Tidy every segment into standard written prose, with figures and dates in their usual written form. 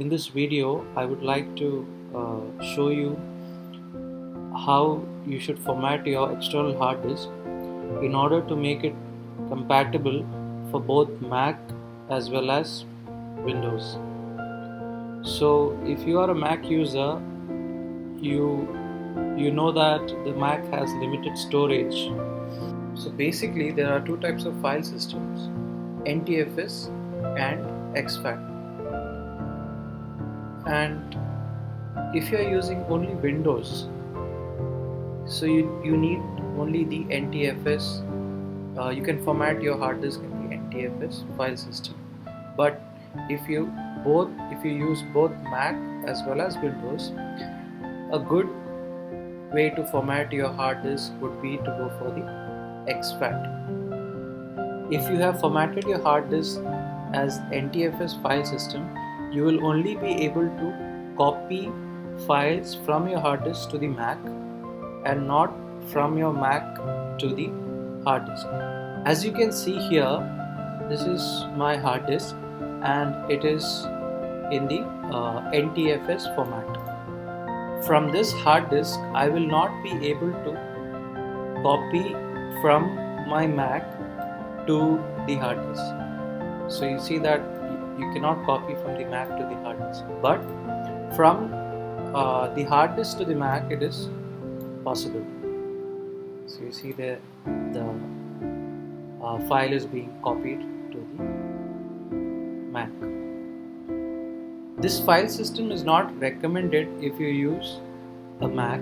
In this video, I would like to show you how you should format your external hard disk in order to make it compatible for both Mac as well as Windows. So if you are a Mac user, you know that the Mac has limited storage. So basically there are two types of file systems, NTFS and exFAT. And if you are using only Windows, so you need only the NTFS. You can format your hard disk in the NTFS file system. But if you use both Mac as well as Windows, a good way to format your hard disk would be to go for the exFAT. If you have formatted your hard disk as NTFS file system, you will only be able to copy files from your hard disk to the Mac and not from your Mac to the hard disk. As you can see here, this is my hard disk and it is in the NTFS format. From this hard disk, I will not be able to copy from my Mac to the hard disk. So you see that you cannot copy from the Mac to the hard disk, but from the hard disk to the Mac it is possible. So you see the file is being copied to the Mac. This file system is not recommended if you use a Mac,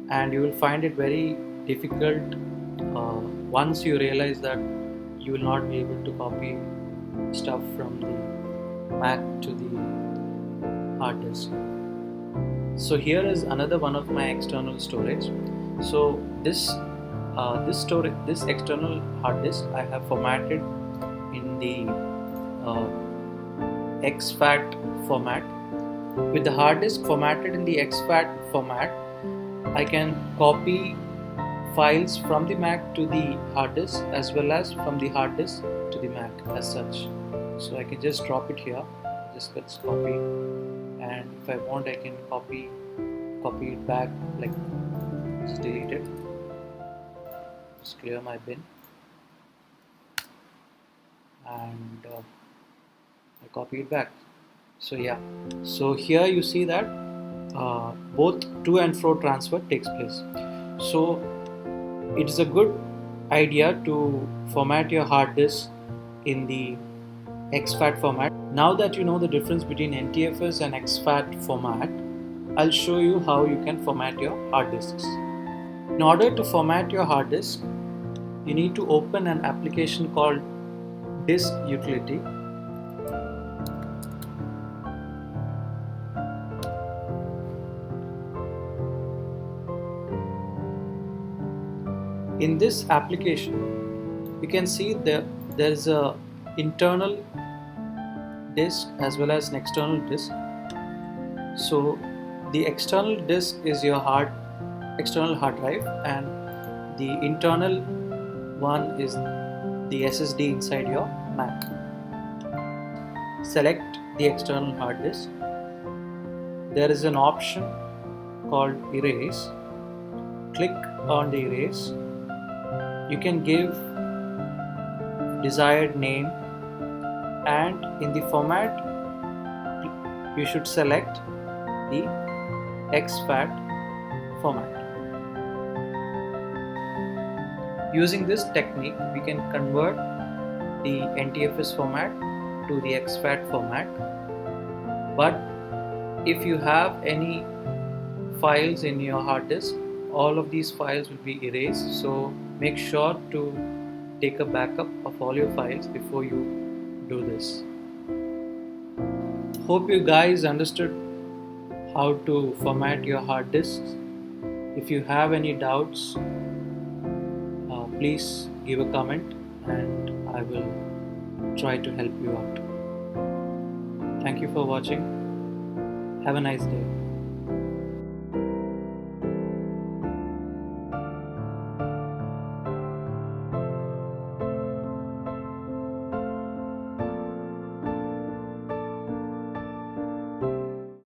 and you will find it very difficult once you realize that you will not be able to copy stuff from the Mac to the hard disk. So here is another one of my external storage. So this external hard disk I have formatted in the exFAT format. With the hard disk formatted in the exFAT format, I can copy files from the Mac to the hard disk as well as from the hard disk to the Mac as such. So I can just drop it here, just gets copied, and if I want I can copy it back, like just delete it, just clear my bin, and I copy it back. So yeah, so here you see that both to and fro transfer takes place. So it is a good idea to format your hard disk in the exFAT format. Now that you know the difference between NTFS and exFAT format, I'll show you how you can format your hard disks. In order to format your hard disk, you need to open an application called Disk Utility. In this application, you can see there is a internal disk as well as an external disk. So the external disk is your external hard drive, and the internal one is the SSD inside your Mac. Select the external hard disk. There is an option called erase. Click on the erase. You can give desired name, and in the format you should select the exFAT format. Using this technique, we can convert the NTFS format to the exFAT format. But if you have any files in your hard disk, all of these files will be erased. So make sure to take a backup of all your files before you do this. Hope you guys understood how to format your hard disks. If you have any doubts, please give a comment and I will try to help you out. Thank you for watching. Have a nice day.